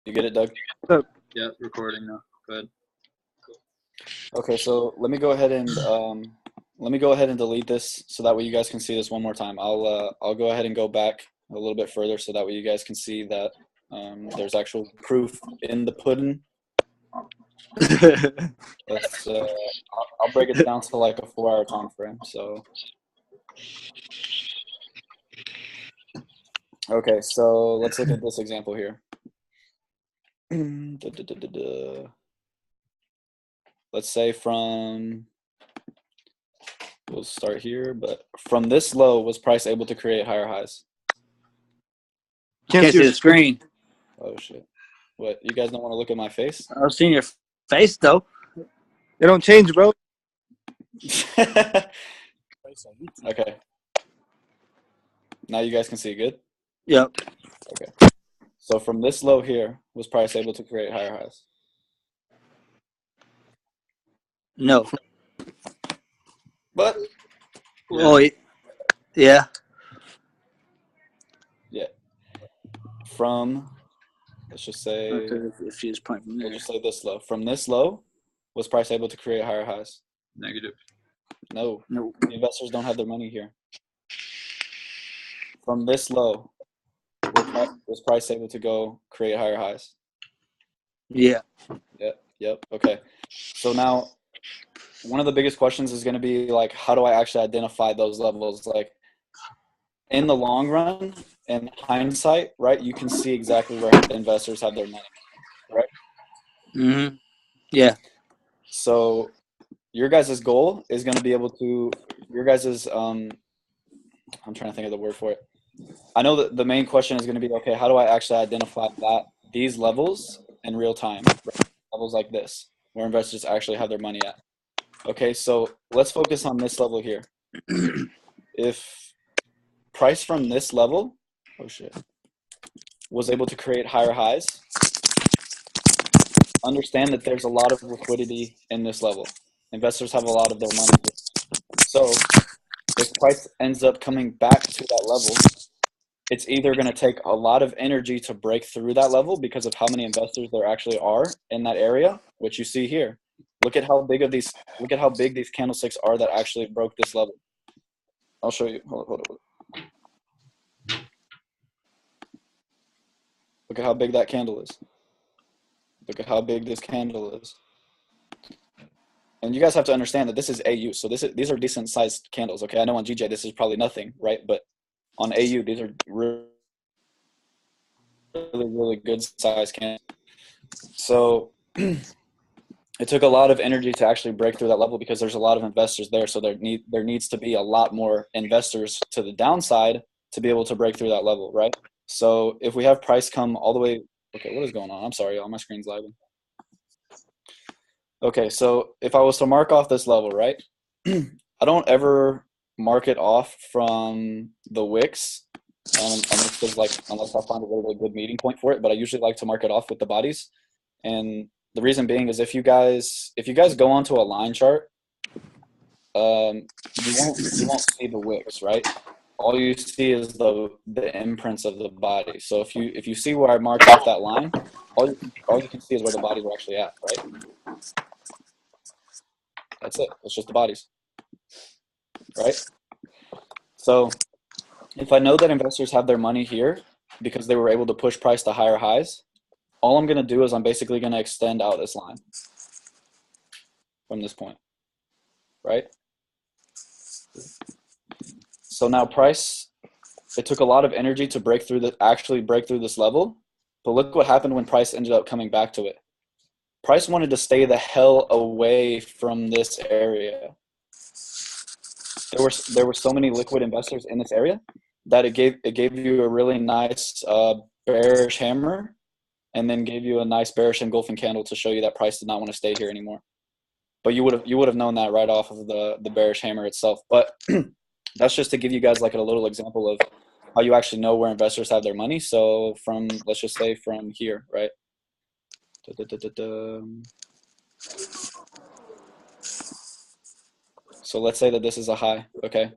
You get it, Doug? Yeah, recording now. Good. Okay, so let me go ahead and delete this so that way you guys can see this one more time. I'll go ahead and go back a little bit further so that way you guys can see that there's actual proof in the pudding. That's I'll break it down to like a 4-hour time frame. So okay, so let's look at this example here. Let's say we'll start here, but from this low, was price able to create higher highs? Can't see the screen. Oh shit! What? You guys don't want to look at my face? I was seeing your face though. It don't change, bro. Okay. Now you guys can see good? Yep. Okay. So from this low here, was price able to create higher highs? No. But Oh, yeah. yeah. From let's just say If she just point from there. we'll just say this low. From this low, was price able to create higher highs? Negative. No. No. The investors don't have their money here. From this low, was price able to go create higher highs? Yeah. Yep. Okay. So now, one of the biggest questions is going to be like, how do I actually identify those levels? Like, in the long run, in hindsight, right, you can see exactly where investors have their money, right? Mm-hmm. Yeah. So your guys' goal is going to be able to, your guys' I'm trying to think of the word for it. I know that the main question is going to be, okay, how do I actually identify these levels in real time, right? Levels like this, where investors actually have their money at. Okay, so let's focus on this level here. If price from this level, was able to create higher highs, understand that there's a lot of liquidity in this level. Investors have a lot of their money here. So if price ends up coming back to that level, it's either going to take a lot of energy to break through that level because of how many investors there actually are in that area, which you see here. Look at how big these candlesticks are that actually broke this level. I'll show you. Hold on. Look at how big that candle is. Look at how big this candle is. And you guys have to understand that this is AU, so these are decent sized candles. Okay, I know on GJ this is probably nothing, right? But on AU, these are really, really good sized candles. So it took a lot of energy to actually break through that level because there's a lot of investors there. So there needs to be a lot more investors to the downside to be able to break through that level, right? So if we have price come all the way, okay, what is going on? I'm sorry, y'all, my screen's lagging. Okay, so if I was to mark off this level, right? I don't ever mark it off from the wicks, unless I find a really good meeting point for it. But I usually like to mark it off with the bodies, and the reason being is if you guys go onto a line chart, you won't see the wicks, right? All you see is the imprints of the body. So if you see where I marked off that line, all you can see is where the bodies are actually at, right? That's it. It's just the bodies, right? So if I know that investors have their money here because they were able to push price to higher highs, all I'm going to do is I'm basically going to extend out this line from this point, right? So now price, it took a lot of energy to actually break through this level, but look what happened when price ended up coming back to it. Price wanted to stay the hell away from this area. There were so many liquid investors in this area that it gave you a really nice bearish hammer, and then gave you a nice bearish engulfing candle to show you that price did not want to stay here anymore. But you would have known that right off of the bearish hammer itself. But that's just to give you guys like a little example of how you actually know where investors have their money. So let's just say from here, right? So let's say that this is a high, okay?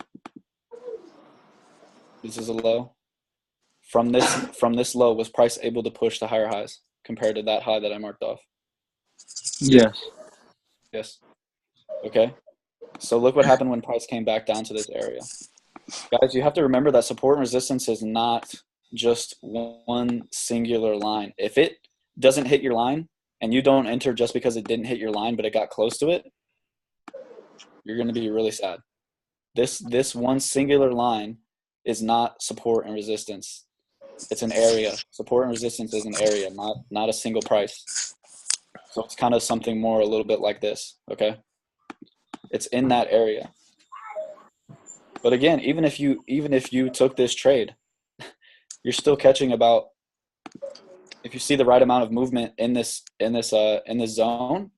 This is a low. From this low, was price able to push to higher highs? compared to that high that I marked off? Yes. Yes. Okay. So look what happened when price came back down to this area. Guys, you have to remember that support and resistance is not just one singular line. If it doesn't hit your line and you don't enter just because it didn't hit your line but it got close to it, you're going to be really sad. This one singular line is not support and resistance. It's an area. Support and resistance is an area, not a single price. So it's kind of something more a little bit like this, okay? It's in that area. But again, even if you took this trade, you're still catching about, if you see the right amount of movement in this zone,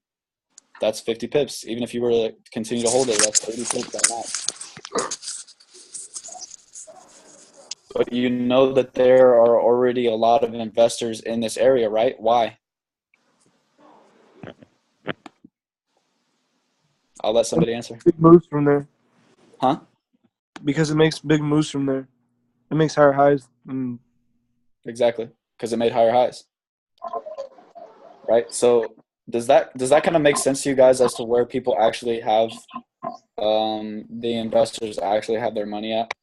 that's 50 pips. Even if you were to continue to hold it, that's 30 pips at max. But you know that there are already a lot of investors in this area, right? Why? I'll let somebody answer. Big moves from there. Huh? Because it makes big moves from there. It makes higher highs. Exactly, because it made higher highs. Right? So does that kind of make sense to you guys as to where people actually have the investors actually have their money at?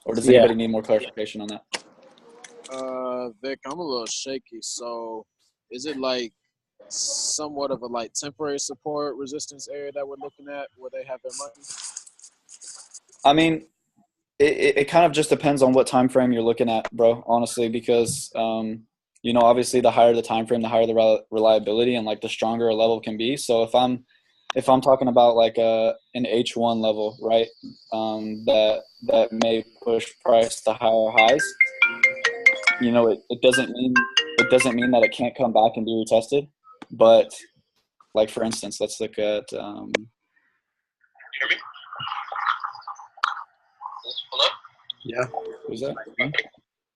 Or does anybody need more clarification on that? Vic, I'm a little shaky. So is it like somewhat of a like temporary support resistance area that we're looking at where they have their money? I mean, it kind of just depends on what time frame you're looking at, bro, honestly, because you know, obviously the higher the time frame, the higher the reliability and like the stronger a level can be. So if I'm talking about like an H1 level, right, that may push price to higher highs, you know, it doesn't mean that it can't come back and be retested. But like for instance, let's look at Hear me? Hello? yeah, who's that?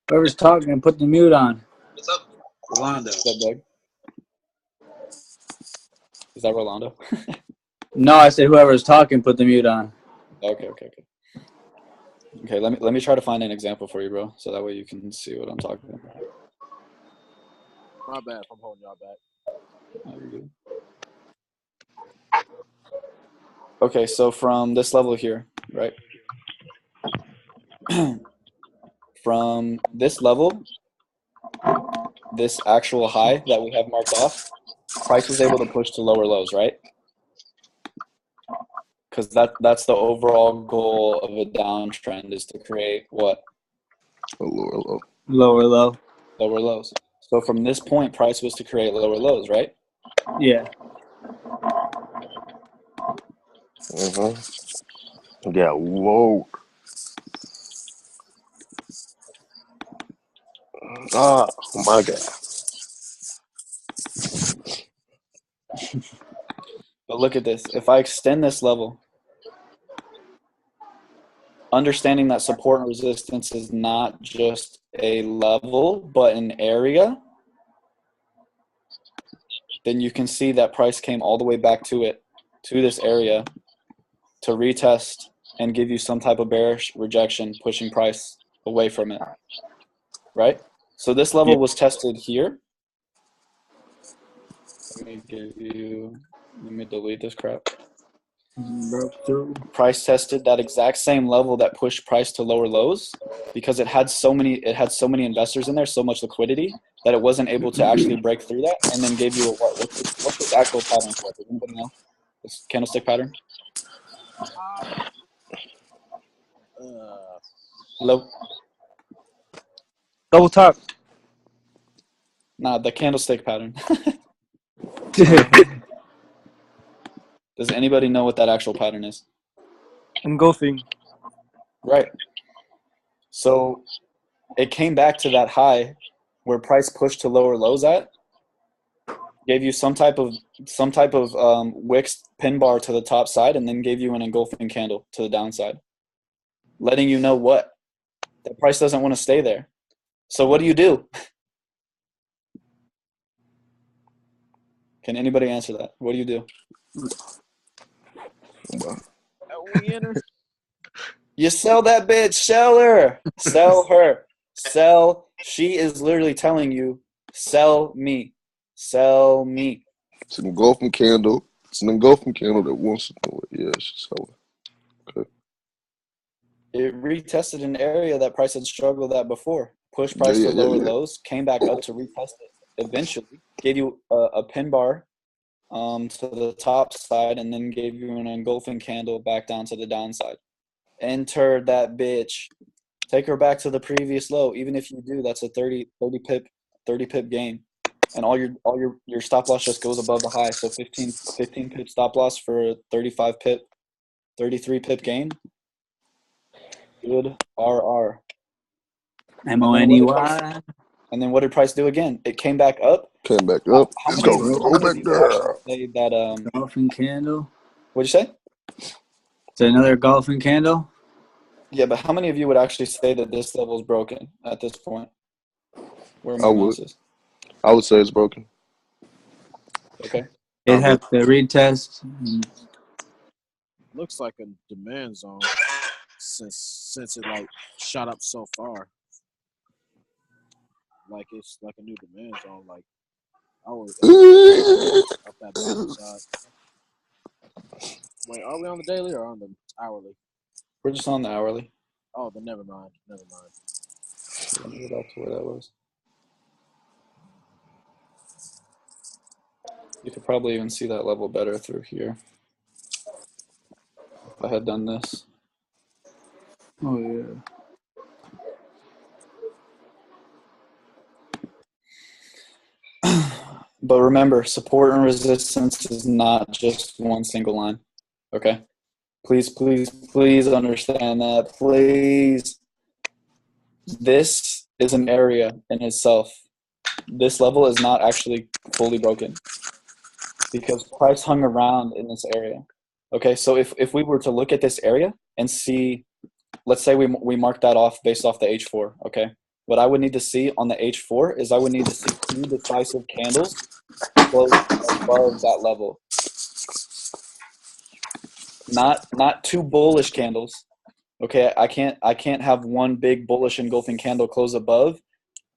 Whoever's talking, put the mute on. What's up? Rolando. Is that Doug? Is that Rolando? No, I said whoever's talking, put the mute on. Okay. Okay, let me try to find an example for you, bro, so that way you can see what I'm talking about. My bad if I'm holding y'all back. Oh, you're good. Okay, so from this level here, right? From this level, this actual high that we have marked off, price was able to push to lower lows, right? Because that's the overall goal of a downtrend, is to create what? A lower low. Lower low. Lower lows. So from this point, price was to create lower lows, right? Yeah. Yeah, whoa. Oh my God. But look at this. If I extend this level, understanding that support and resistance is not just a level, but an area, then you can see that price came all the way back to this area, to retest and give you some type of bearish rejection, pushing price away from it, right? So this level was tested here. Let me delete this crap. Broke through. Price tested that exact same level that pushed price to lower lows, because it had so many investors in there, so much liquidity, that it wasn't able to actually break through that, and then gave you a what's this actual pattern called? Does anybody know? This candlestick pattern? Hello? Double top. Nah, the candlestick pattern. Does anybody know what that actual pattern is? Engulfing. Right. So it came back to that high where price pushed to lower lows at, gave you some type of wicks pin bar to the top side, and then gave you an engulfing candle to the downside, letting you know what? The price doesn't want to stay there. So what do? Can anybody answer that? What do you do? We enter. You sell that bitch. Sell her. Sell her. Sell. She is literally telling you Sell me. Sell me. It's an engulfing candle. It's an engulfing candle that wants to know it. Yeah, it's selling. Okay. It retested an area that price had struggled at before. Pushed Yeah, price yeah, to yeah, lower yeah. lows, came back up to retest it. Eventually, gave you a pin bar to the top side, and then gave you an engulfing candle back down to the downside. Enter that bitch. Take her back to the previous low. Even if you do, that's a 30 pip gain. And all your stop loss just goes above the high. So 15 pip stop loss for a 35 pip, 33 pip gain. Good RR. Money. And then what did price do again? It came back up. Came back up. How Let's many, go. how Go many of back you there. actually say that Golfing candle. what'd you say? Is there another golfing candle? Yeah, but how many of you would actually say that this level is broken at this point? Where I my would. mouse is. I would say it's broken. Okay. It have to retest. Looks like a demand zone since it like shot up so far. Like it's like a new demand zone. Like I was up that bottom side. Wait, are we on the daily or on the hourly? We're just on the hourly. Oh, then never mind. Never mind. Let me go back to where that was. You could probably even see that level better through here. If I had done this. Oh yeah. But remember, support and resistance is not just one single line. Okay? Please, please, please understand that. Please. This is an area in itself. This level is not actually fully broken because price hung around in this area. Okay, so if we were to look at this area and see, let's say we mark that off based off the H4, okay? What I would need to see on the H4 is I would need to see two decisive candles close above that level. Not two bullish candles. Okay, I can't have one big bullish engulfing candle close above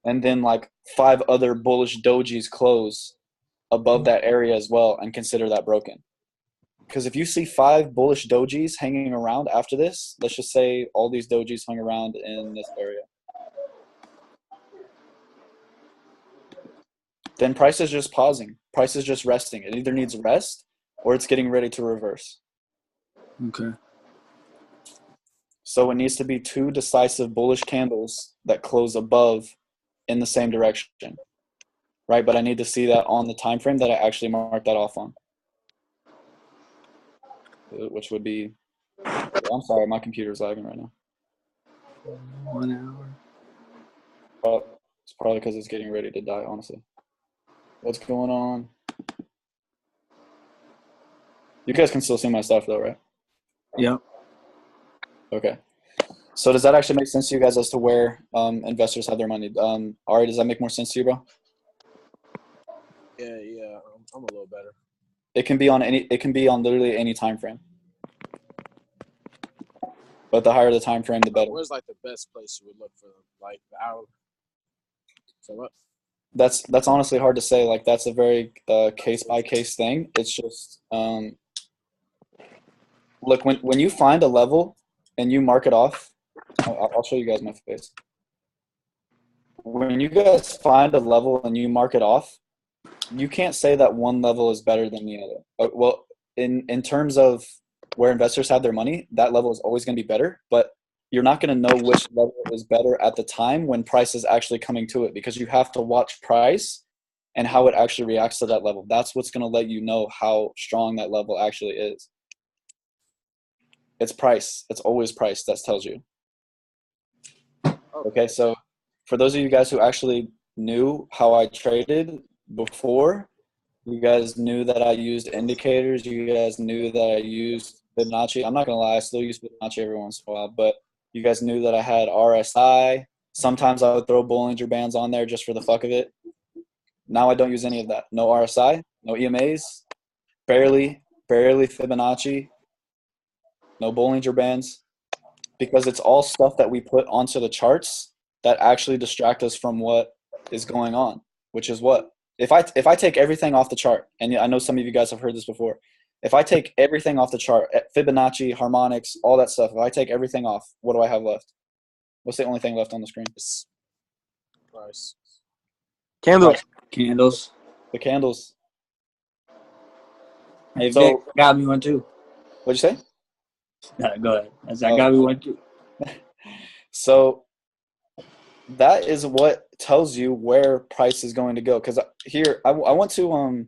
and then like 5 other bullish dojis close above that area as well and consider that broken. Because if you see 5 bullish dojis hanging around after this, let's just say all these dojis hung around in this area, then price is just pausing. Price is just resting. It either needs rest or it's getting ready to reverse. Okay. So it needs to be 2 decisive bullish candles that close above in the same direction, right? But I need to see that on the time frame that I actually marked that off on, which would be, I'm sorry, my computer's lagging right now. 1 hour. It's probably because it's getting ready to die, honestly. What's going on? You guys can still see my stuff though, right? Yep. Okay. So does that actually make sense to you guys as to where investors have their money? Ari, does that make more sense to you, bro? Yeah, I'm a little better. It can be on literally any time frame. But the higher the time frame, the better. Where's like the best place you would look for like the hour? So what? That's honestly hard to say. Like that's a very case by case thing. It's just look, when you find a level and you mark it off, I'll show you guys my face. When you guys find a level and you mark it off, you can't say that one level is better than the other. Well, in terms of where investors have their money, that level is always going to be better, but you're not going to know which level is better at the time when price is actually coming to it, because you have to watch price and how it actually reacts to that level. That's what's going to let you know how strong that level actually is. It's price. It's always price that tells you. Okay, so for those of you guys who actually knew how I traded before, you guys knew that I used indicators. You guys knew that I used Fibonacci. I'm not going to lie, I still use Fibonacci every once in a while, but you guys knew that I had RSI. Sometimes I would throw Bollinger Bands on there just for the fuck of it. Now I don't use any of that. No RSI, no EMAs, barely Fibonacci, no Bollinger Bands, because it's all stuff that we put onto the charts that actually distract us from what is going on. which is what? If I take everything off the chart, and I know some of you guys have heard this before, if I take everything off the chart, Fibonacci, harmonics, all that stuff, if I take everything off, what do I have left? What's the only thing left on the screen? It's price. Candle. Price. Candles. The candles. Hey, So- Vic, got me one too. What'd you say? Go ahead. I got me one too. So that is what tells you where price is going to go. Because here, I want to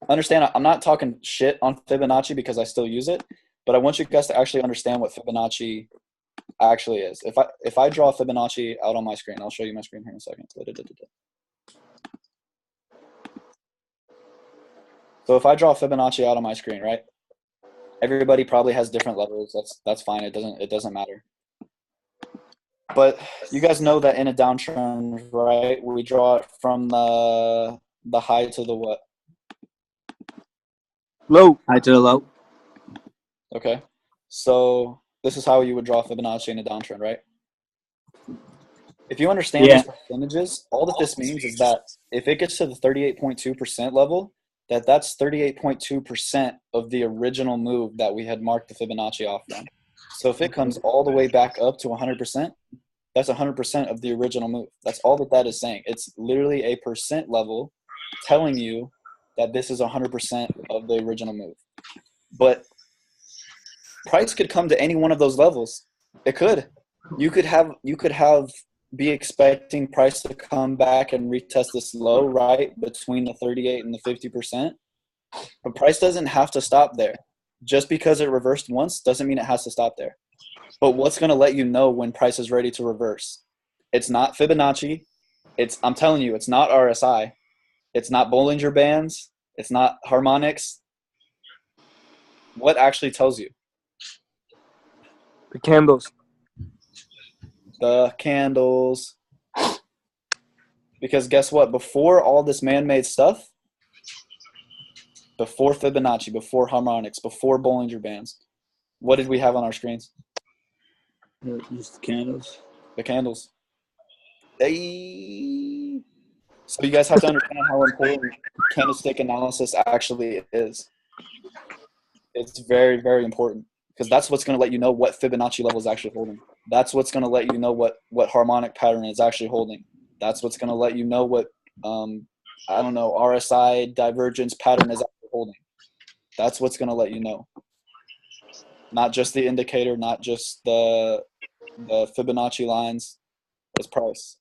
understand. I'm not talking shit on Fibonacci because I still use it, but I want you guys to actually understand what Fibonacci actually is. If I draw Fibonacci out on my screen, I'll show you my screen here in a second. So if I draw Fibonacci out on my screen, right? Everybody probably has different levels. That's fine. It doesn't matter. But you guys know that in a downtrend, right? We draw it from the high to the what? Low. High to the low. Okay. So this is how you would draw Fibonacci in a downtrend, right? If you understand these percentages, all that this means is that if it gets to the 38.2% level, that's 38.2% of the original move that we had marked the Fibonacci off from. So if it comes all the way back up to 100%, that's 100% of the original move. That's all that is saying. It's literally a percent level telling you that this is 100% of the original move. But price could come to any one of those levels. It could. You could be expecting price to come back and retest this low, right, between the 38 and the 50%. But price doesn't have to stop there. Just because it reversed once doesn't mean it has to stop there. But what's going to let you know when price is ready to reverse? It's not Fibonacci. I'm telling you, it's not RSI. It's not Bollinger Bands. It's not harmonics. What actually tells you? The candles. The candles. Because guess what? Before all this man-made stuff, before Fibonacci, before harmonics, before Bollinger Bands, what did we have on our screens? Just the candles. The candles. Hey. So you guys have to understand how important candlestick analysis actually is. It's very, very important because that's what's going to let you know what Fibonacci level is actually holding. That's what's going to let you know what harmonic pattern is actually holding. That's what's going to let you know what, RSI divergence pattern is actually holding. That's what's going to let you know. Not just the indicator, not just the Fibonacci lines, it's price.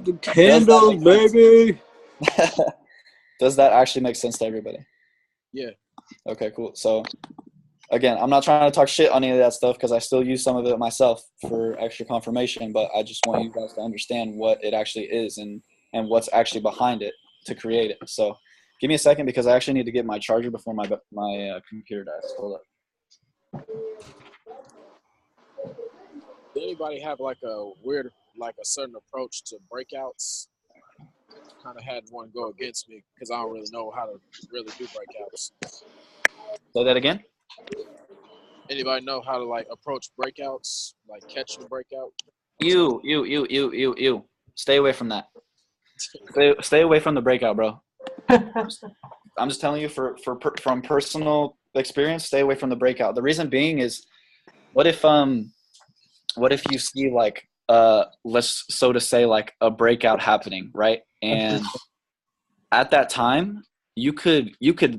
The candles, baby. Does that actually make sense to everybody? Yeah. Okay, cool. So, again, I'm not trying to talk shit on any of that stuff because I still use some of it myself for extra confirmation, but I just want you guys to understand what it actually is and what's actually behind it to create it. So, give me a second because I actually need to get my charger before my computer dies. Hold up. Did anybody have like a certain approach to breakouts? Kind of had one go against me because I don't really know how to really do breakouts. Say that again? Anybody know how to like approach breakouts, like catching a breakout? You. Stay away from that. Stay away from the breakout, bro. I'm just telling you from personal experience, stay away from the breakout. The reason being is, what if you see like let's so to say like a breakout happening, right? And at that time, you could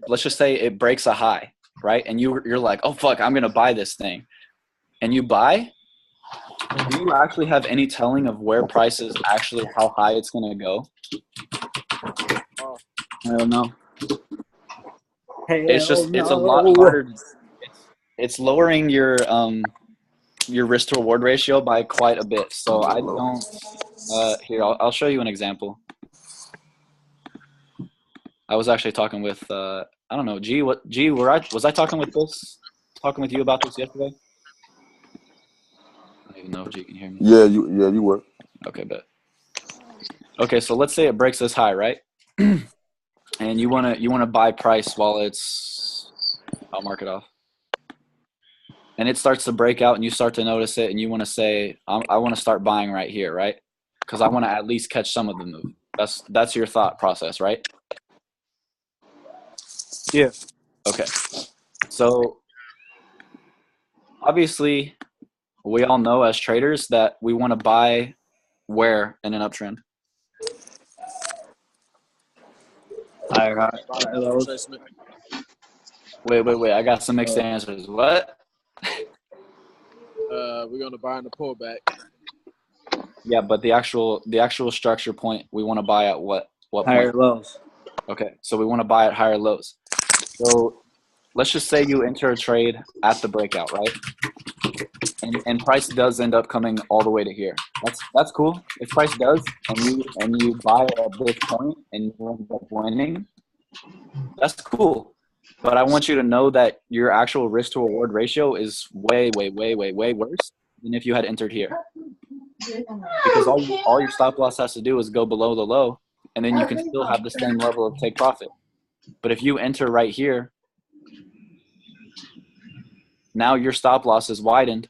let's just say it breaks a high, right? And you're like, oh fuck, I'm gonna buy this thing, and you buy. Do you actually have any telling of where price is actually how high it's gonna go? I don't know. It's a lot harder. It's lowering your risk to reward ratio by quite a bit. So I don't. Here, I'll show you an example. I was actually talking with I don't know, was I talking with you about this yesterday? I don't even know if G can hear me. Yeah, you were. Okay, bet. Okay, so let's say it breaks this high, right? And you wanna buy price while I'll mark it off. And it starts to break out and you start to notice it and you want to say, I want to start buying right here, right? because I want to at least catch some of the move. That's your thought process, right? Yeah. Okay. So obviously, we all know as traders that we want to buy where in an uptrend. Higher high. Bottom Hello. retracement. Wait. I got some mixed answers. What? We're gonna buy in the pullback. Yeah, but the actual structure point, we want to buy at what Higher point? lows. Okay, so we want to buy at higher lows. So let's just say you enter a trade at the breakout, right? And price does end up coming all the way to here. That's cool. If price does, and you buy at this point and you end up winning, that's cool. But I want you to know that your actual risk to reward ratio is way worse than if you had entered here. Because all your stop loss has to do is go below the low, and then you can still have the same level of take profit. But if you enter right here, now your stop loss is widened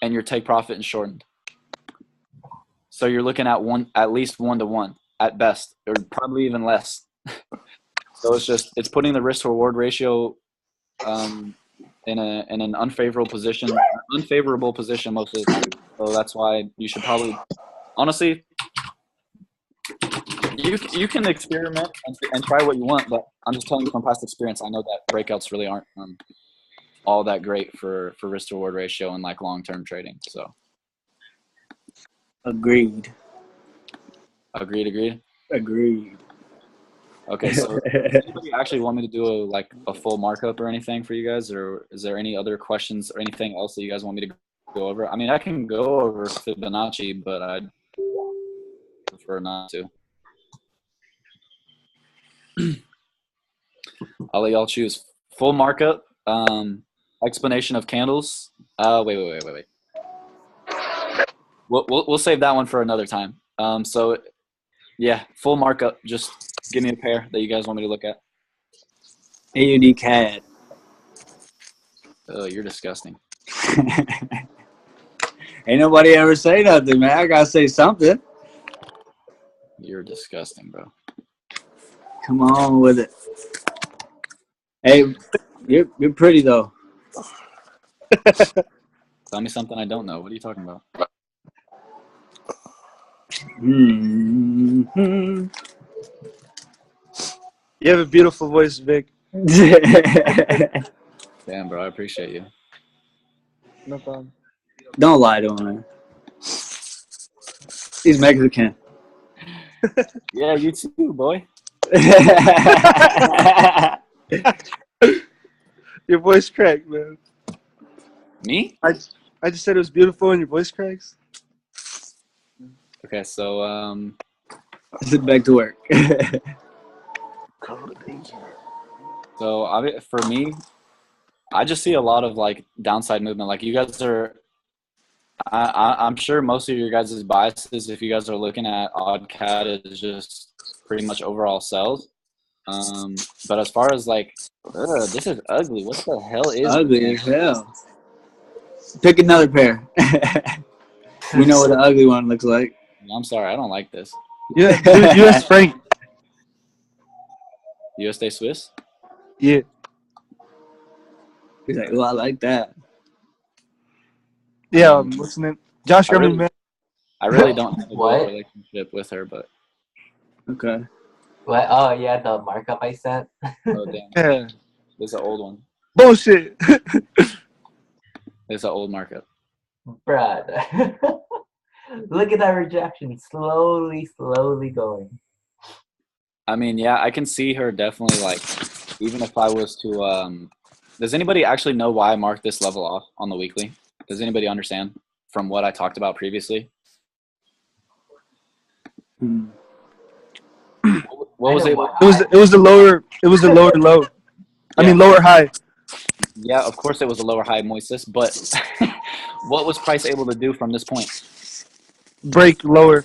and your take profit is shortened. So you're looking at least 1-to-1 at best, or probably even less. So it's putting the risk to reward ratio in an unfavorable position most of the time. So that's why you should probably, honestly, you can experiment and try what you want, but I'm just telling you from past experience, I know that breakouts really aren't all that great for risk to reward ratio and like long-term trading. So Agreed. agreed. Okay, so anybody actually want me to do a full markup or anything for you guys, or is there any other questions or anything else that you guys want me to go over? I mean, I can go over Fibonacci, but I'd prefer not to. I'll let y'all choose. Full markup, explanation of candles. Wait. We'll save that one for another time. So yeah, full markup. Just give me a pair that you guys want me to look at. AUD CAD. Oh, you're disgusting. Ain't nobody ever say nothing, man. I gotta say something. You're disgusting, bro. Come on with it. Hey, you're pretty though. Tell me something I don't know. What are you talking about? Mm-hmm. You have a beautiful voice, Vic. Damn, bro. I appreciate you. No problem. Don't lie to him, man. He's Mexican. Yeah, you too, boy. Your voice cracked, man. Me? I just said it was beautiful and your voice cracks. Okay, so Back to work. so for me, I just see a lot of like downside movement. Like you guys are, I'm sure most of your guys' biases, if you guys are looking at odd cat, is just pretty much overall sells. But as far as like, this is ugly. What the hell is Ugly this as thing? hell. Pick another pair. We know what the ugly one looks like. I'm sorry, I don't like this. Yeah, U.S. Frank. USD Swiss? Yeah. He's like, oh, I like that. Yeah, what's the name? Josh I really- man. I really don't have a good What? relationship with her, but Okay. What? Oh, yeah, the markup I sent. oh damn, Yeah. this is an old one. Bullshit. It's an old markup. Brad. Look at that rejection. Slowly going. I mean, yeah, I can see her definitely like, even if I was to, does anybody actually know why I marked this level off on the weekly? Does anybody understand from what I talked about previously? Hmm. What was it? It was the lower low. I mean lower high. Yeah, of course it was a lower high Moises, but what was price able to do from this point? Break lower.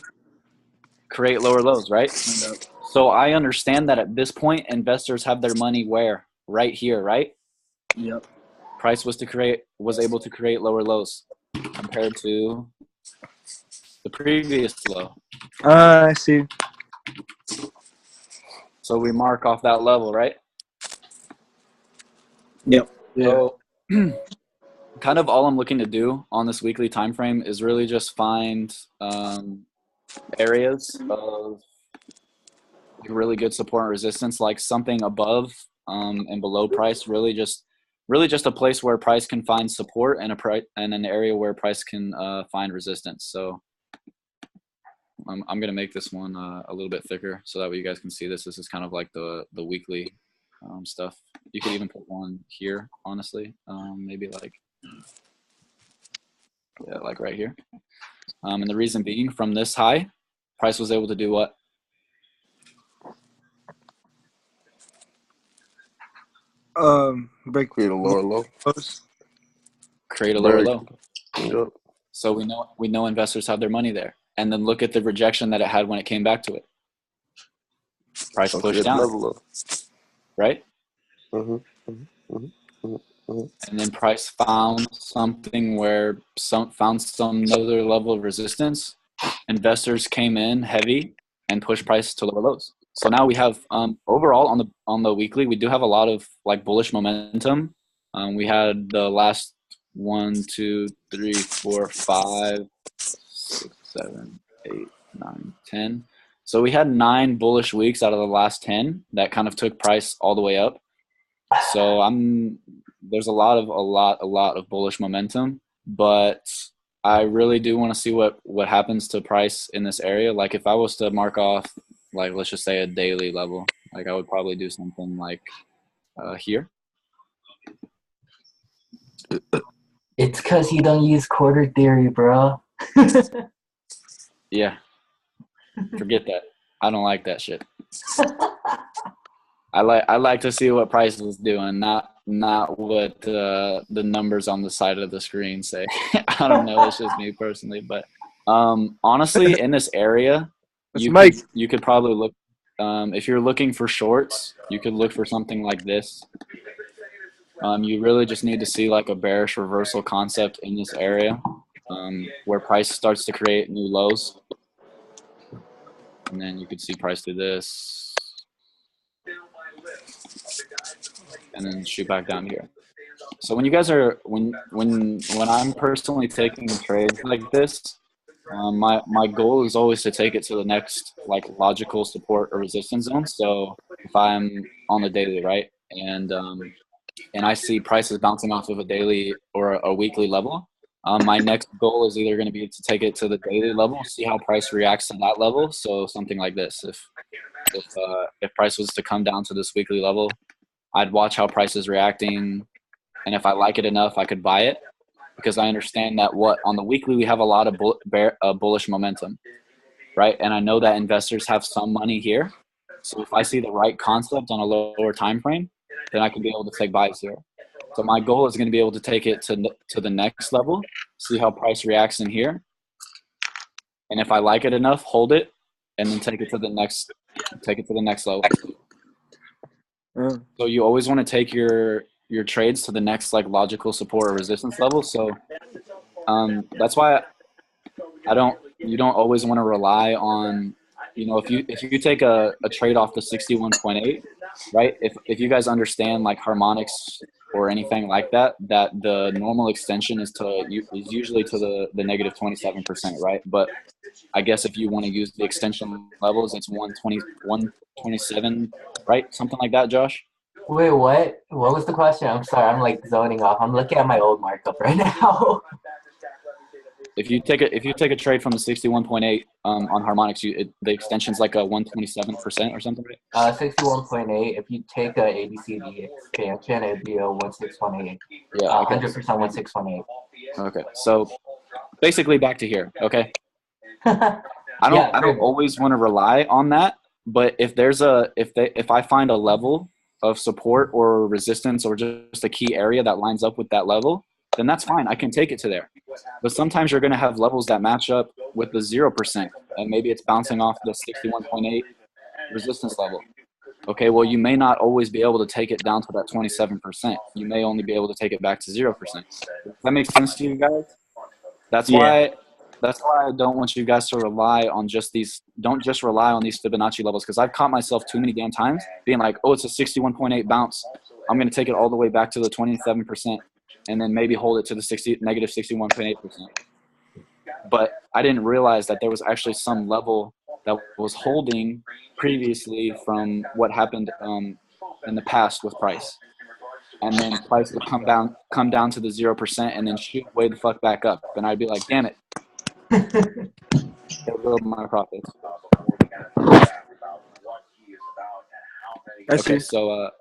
Create lower lows, right? So I understand that at this point, investors have their money where? Right here, right? Yep. Price was able to create lower lows compared to The previous low. I see. So we mark off that level, right? Yep. Yeah. So kind of all I'm looking to do on this weekly time frame is really just find areas of really good support and resistance, like something above and below price. Really just a place where price can find support and and an area where price can find resistance. So I'm gonna make this one a little bit thicker so that way you guys can see this. This is kind of like the weekly stuff. You could even put one here, honestly. Maybe like like right here. And the reason being, from this high, price was able to do what? Break. Create a lower low. Create a lower low. Yep. So we know investors have their money there. And then look at the rejection that it had when it came back to it. Price So pushed create down, another low. right? Mhm. And then price found something where found some other level of resistance. Investors came in heavy and pushed price to lower lows. So now we have overall on the weekly, we do have a lot of like bullish momentum. We had the last 1, 2, 3, 4, 5, 6, 7, 8, 9, 10. So we had 9 bullish weeks out of the last 10 that kind of took price all the way up. So there's a lot of bullish momentum, but I really do want to see what happens to price in this area. Like if I was to mark off, like let's just say a daily level, like I would probably do something like here. It's because you don't use quarter theory, bro. Yeah, forget that. I don't like that shit. I like to see what price is doing, not what the numbers on the side of the screen say. I don't know. It's just me personally, but honestly, in this area, you could probably look. If you're looking for shorts, you could look for something like this. You really just need to see like a bearish reversal concept in this area, where price starts to create new lows, and then you could see price do this, and then shoot back down here. So when you guys are when I'm personally taking trades like this, my goal is always to take it to the next like logical support or resistance zone. So if I'm on the daily, right, and I see prices bouncing off of a daily or a weekly level, my next goal is either going to be to take it to the daily level, see how price reacts to that level. So something like this, if price was to come down to this weekly level, I'd watch how price is reacting, and if I like it enough, I could buy it, because I understand that on the weekly we have a lot of bullish momentum, right? And I know that investors have some money here. So if I see the right concept on a lower time frame, then I can be able to take buys here. So my goal is going to be able to take it to the next level, see how price reacts in here, and if I like it enough, hold it, and then take it to the next level. So you always want to take your trades to the next like logical support or resistance level. So that's why you don't always want to rely on, if you take a trade off the 61.8, right? If you guys understand like harmonics or anything like that the normal extension is usually to the negative 27%, right? But I guess if you want to use the extension levels, it's 120, 127, right? Something like that, Josh? Wait, what? What was the question? I'm sorry, I'm like zoning off. I'm looking at my old markup right now. If you take a trade from the 61.8 on harmonics, the extension's like a 127% or something, right? 61.8. If you take a ABCD expansion, it'd be a 1618. Yeah, okay. 100% 1618. Okay, so basically back to here. Okay, I don't always want to rely on that, but if I find a level of support or resistance or just a key area that lines up with that level, then that's fine. I can take it to there. But sometimes you're going to have levels that match up with the 0%, and maybe it's bouncing off the 61.8 resistance level. Okay, well, you may not always be able to take it down to that 27%. You may only be able to take it back to 0%. Does that make sense to you guys? That's why that's why I don't want you guys to rely on just these. Don't just rely on these Fibonacci levels, because I've caught myself too many damn times being like, oh, it's a 61.8 bounce. I'm going to take it all the way back to the 27%, and then maybe hold it to the negative 61.8%. But I didn't realize that there was actually some level that was holding previously from what happened in the past with price. And then price would come down to the 0% and then shoot way the fuck back up. And I'd be like, damn it. There go my profits. I Okay, see. so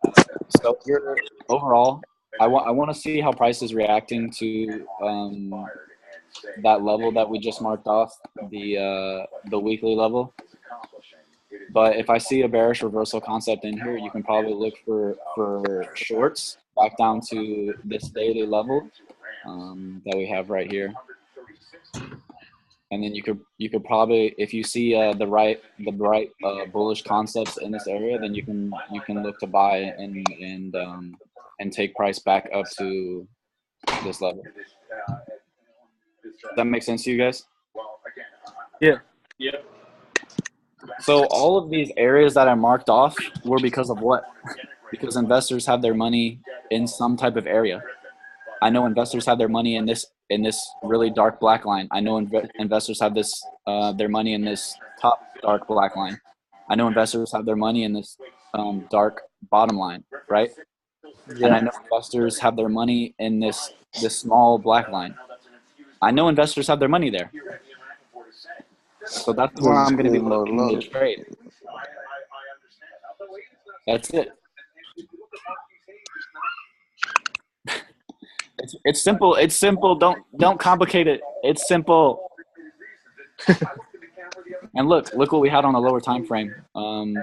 here, overall, I want to see how price is reacting to that level that we just marked off, the weekly level. But if I see a bearish reversal concept in here, you can probably look for shorts back down to this daily level that we have right here. And then you could probably, if you see the right bullish concepts in this area, then you can look to buy and take price back up to this level. Does that make sense to you guys? Yeah. So all of these areas that I marked off were because of what? Because investors have their money in some type of area. I know investors have their money in this really dark black line. I know investors have this their money in this top dark black line. I know investors have their money in this dark bottom line, right? Yeah. And I know investors have their money in this small black line. I know investors have their money there. So that's where I'm going to be looking to trade. That's it. It's simple. It's simple. Don't complicate it. It's simple. And look what we had on the lower time frame on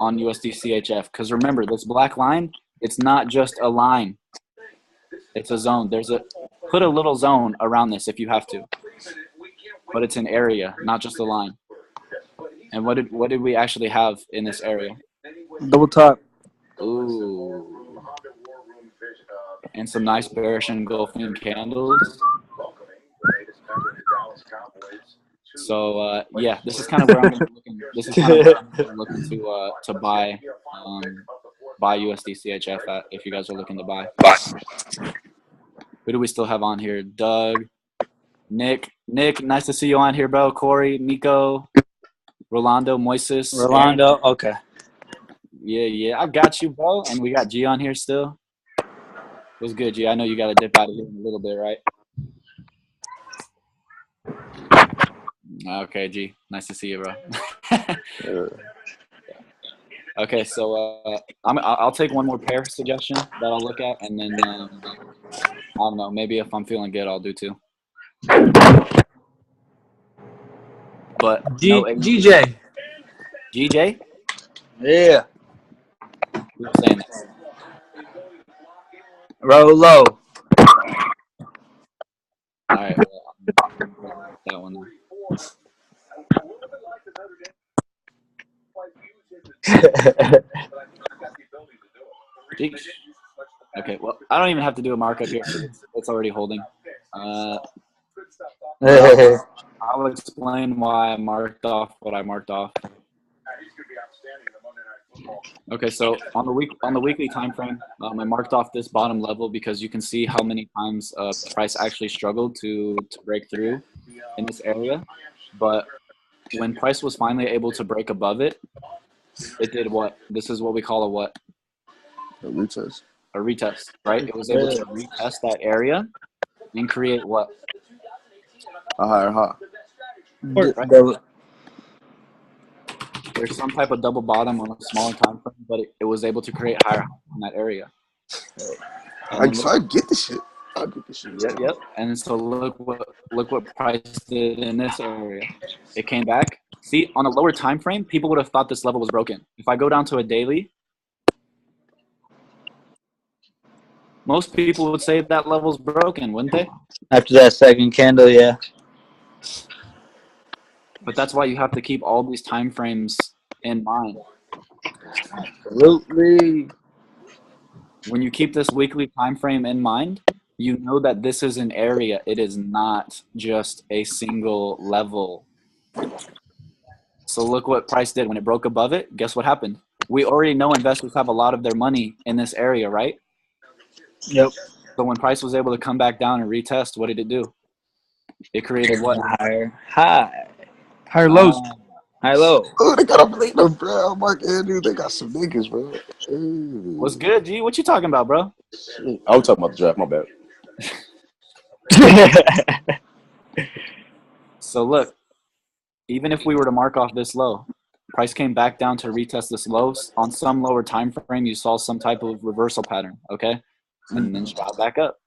USD CHF. Because remember, this black line, it's not just a line. It's a zone. Put a little zone around this if you have to. But it's an area, not just a line. And what did we actually have in this area? Double top. Ooh. And some nice bearish engulfing candles. So yeah, this is kind of where I'm looking. This is kind of where I'm looking to buy USD CHF at, if you guys are looking to buy. Who do we still have on here? Doug, Nick, nice to see you on here, bro. Corey, Nico, Rolando, Moises. Rolando, okay. Yeah, I got you, bro. And we got G on here still. What's good, G? I know you got to dip out of here in a little bit, right? Okay, G. Nice to see you, bro. Okay, so I'll take one more pair suggestion that I'll look at, and then I don't know, maybe if I'm feeling good, I'll do two. But GJ. GJ? Yeah. Who's saying that? Rolo. All right, well, that one. Okay, well, I don't even have to do a markup here. It's already holding. I'll explain why I marked off what I marked off. Okay, so on the weekly time frame, I marked off this bottom level because you can see how many times price actually struggled to break through in this area. But when price was finally able to break above it, it did what? This is what we call a what? A retest. A retest, right? It was able to retest that area and create what? A higher high. Right? There's some type of double bottom on a smaller time frame, but it was able to create higher in that area. I get the shit. I get the shit. Yep. And so look what price did in this area. It came back. See, on a lower time frame, people would have thought this level was broken. If I go down to a daily, most people would say that level's broken, wouldn't they? After that second candle, yeah. But that's why you have to keep all these time frames in mind. Absolutely. When you keep this weekly time frame in mind, you know that this is an area. It is not just a single level. So look what price did when it broke above it. Guess what happened? We already know investors have a lot of their money in this area, right? Yep. So when price was able to come back down and retest, what did it do? It created what? Higher high. Higher lows. High low. Oh, they got a leader, bro. Mark Andrews, they got some niggas, bro. What's good, G? What you talking about, bro? I was talking about the draft. My bad. So look, even if we were to mark off this low, price came back down to retest this low. On some lower time frame, you saw some type of reversal pattern, okay? And then shot back up.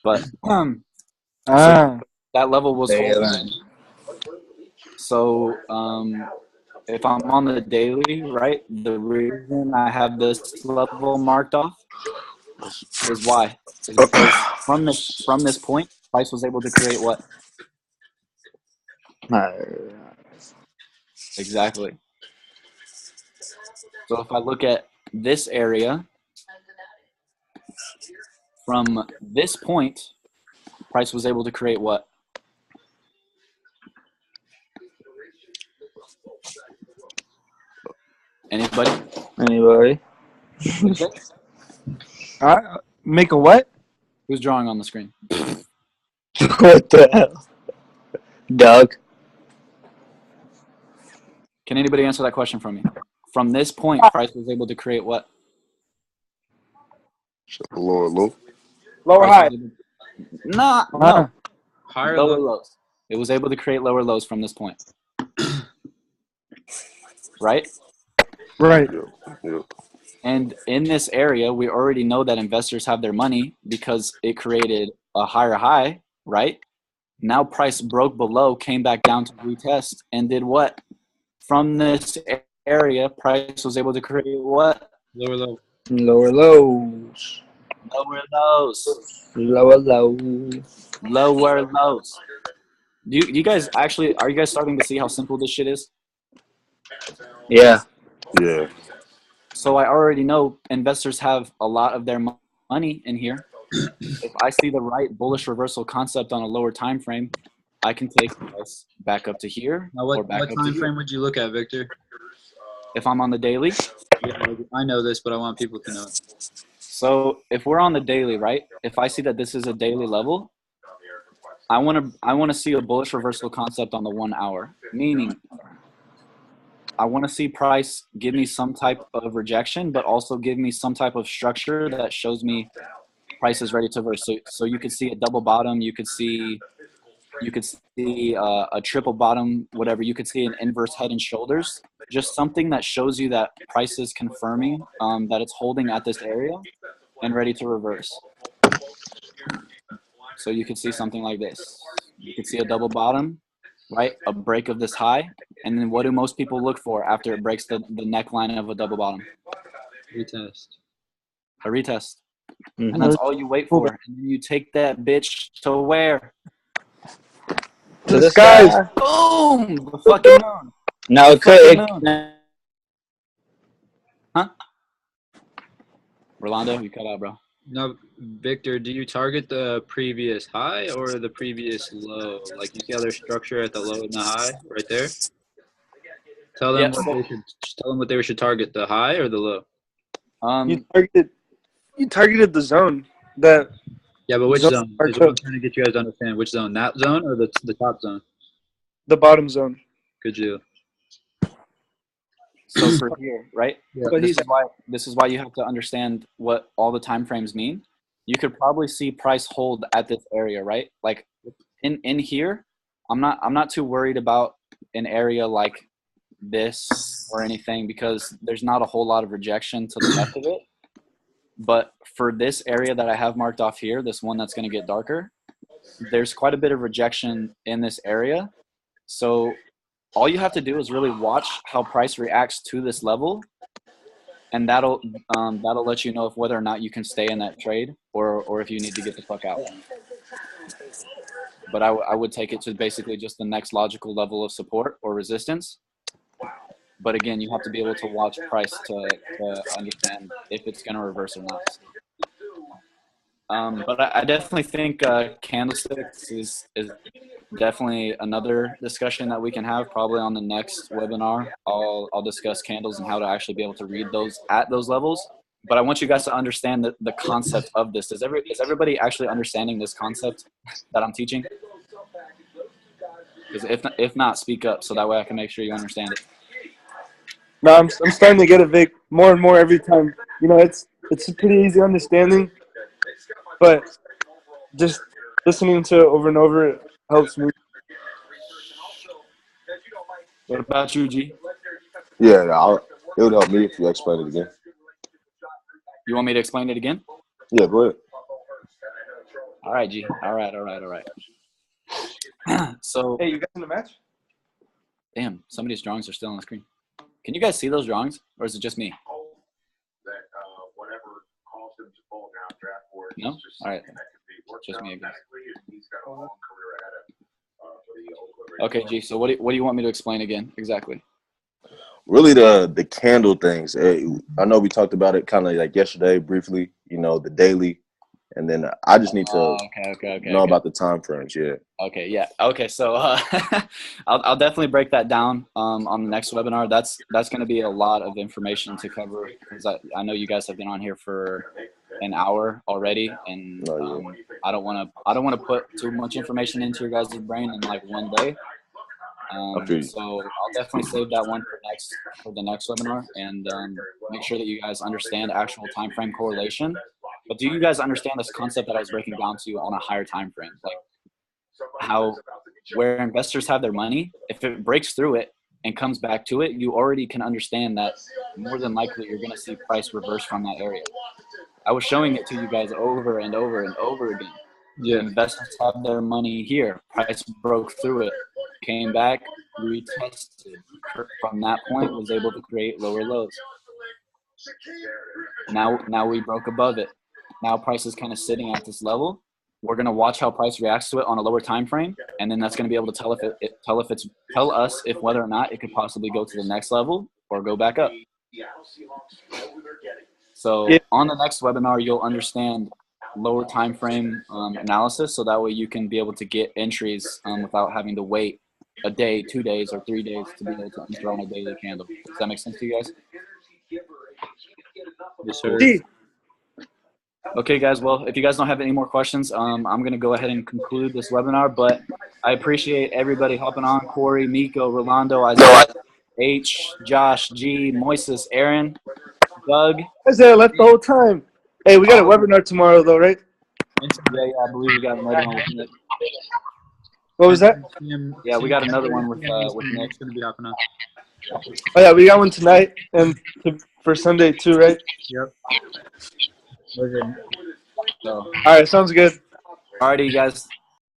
But so that level was holding. So if I'm on the daily, right, the reason I have this level marked off is why? Is because from this point, price was able to create what? Exactly. So if I look at this area, from this point, price was able to create what? Anybody? Anybody? Make a what? Who's drawing on the screen? What the hell? Doug. Can anybody answer that question for me? From this point, price was able to create what? Lower low. Lower high. No. Higher Lower low. lows. It was able to create lower lows from this point. Right? Right. Yeah. And in this area, we already know that investors have their money because it created a higher high, right? Now price broke below, came back down to retest, and did what? From this area, price was able to create what? Lower low. Lower lows. Lower lows. Lower lows. Lower lows. Do you guys actually, are you guys starting to see how simple this shit is? Yeah. Yeah. So I already know investors have a lot of their money in here. If I see the right bullish reversal concept on a lower time frame, I can take price back up to here. Now, or what back up time to frame here. would you look at, Victor? If I'm on the daily. Yeah, I know this, but I want people to know it. So if we're on the daily, right? If I see that this is a daily level, I want to see a bullish reversal concept on the 1 hour. Meaning, I want to see price give me some type of rejection, but also give me some type of structure that shows me price is ready to reverse. So you could see a double bottom. You could see a triple bottom, whatever. You could see an inverse head and shoulders. Just something that shows you that price is confirming that it's holding at this area and ready to reverse. So you could see something like this. You could see a double bottom, right? A break of this high. And then what do most people look for after it breaks the neckline of a double bottom? Retest. A retest. Mm-hmm. And that's all you wait for. And then you take that bitch to where? To the sky. Boom! The fucking moon. Now it could. Huh? Rolando, you cut out, bro. Now, Victor, do you target the previous high or the previous low? Like, you see how there's structure at the low and the high right there? Tell them what they should target, the high or the low. You targeted the zone. Yeah, but which zone? Is what I'm trying to get you guys to understand. Which zone? That zone or the top zone? The bottom zone. Good deal. So for here, right? Yeah. But This is why you have to understand what all the time frames mean. You could probably see price hold at this area, right? Like in here, I'm not too worried about an area like this or anything because there's not a whole lot of rejection to the left of it. But for this area that I have marked off here, this one that's going to get darker, there's quite a bit of rejection in this area. So all you have to do is really watch how price reacts to this level, and that'll let you know if whether or not you can stay in that trade or if you need to get the fuck out. But I would take it to basically just the next logical level of support or resistance. But again, you have to be able to watch price to understand if it's going to reverse or not. But I definitely think candlesticks is definitely another discussion that we can have probably on the next webinar. I'll discuss candles and how to actually be able to read those at those levels. But I want you guys to understand the concept of this. Is everybody actually understanding this concept that I'm teaching? Because if not, speak up so that way I can make sure you understand it. No, I'm starting to get it, Vic, more and more every time. You know, it's a pretty easy understanding, but just listening to it over and over helps me. What about you, G? Yeah, it would help me if you explain it again. You want me to explain it again? Yeah, go ahead. All right, G. All right. So, Hey, you guys in the match? damn, somebody's drawings are still on the screen. Can you guys see those drawings, or is it just me? No? All right. Just me again. Okay, G. So what do you want me to explain again exactly? Really, the candle things. I know we talked about it kind of like yesterday briefly. You know, the daily, and then I just need to know about the time frames. Yeah. Okay. Yeah. Okay. So I'll definitely break that down on the next webinar. That's going to be a lot of information to cover because I know you guys have been on here for an hour already, and I don't want to put too much information into your guys' brain in like one day. So I'll definitely save that one for the next webinar and make sure that you guys understand actual time frame correlation. But do you guys understand this concept that I was breaking down to you on a higher time frame? Like how where investors have their money, if it breaks through it and comes back to it, you already can understand that more than likely you're going to see price reverse from that area. I was showing it to you guys over and over and over again. Yeah. Investors have their money here. Price broke through it, came back, retested. From that point, was able to create lower lows. Now we broke above it. Now price is kind of sitting at this level. We're going to watch how price reacts to it on a lower time frame, and then that's going to be able to tell us if whether or not it could possibly go to the next level or go back up. So on the next webinar, you'll understand lower time frame analysis, so that way you can be able to get entries without having to wait a day, 2 days, or 3 days to be able to enter on a daily candle. Does that make sense to you guys? Yes, sir. Okay, guys. Well, if you guys don't have any more questions, I'm going to go ahead and conclude this webinar. But I appreciate everybody hopping on. Corey, Miko, Rolando, Isaiah, H, Josh, G, Moises, Aaron, Doug. Isaiah left the whole time. Hey, we got a webinar tomorrow, though, right? Yeah, I believe we got another one with Nick. What was that? Yeah, we got another one with Nick. Going to be hopping on. Oh, yeah, we got one tonight and for Sunday, too, right? Yep. So, all right, sounds good. Alrighty, guys.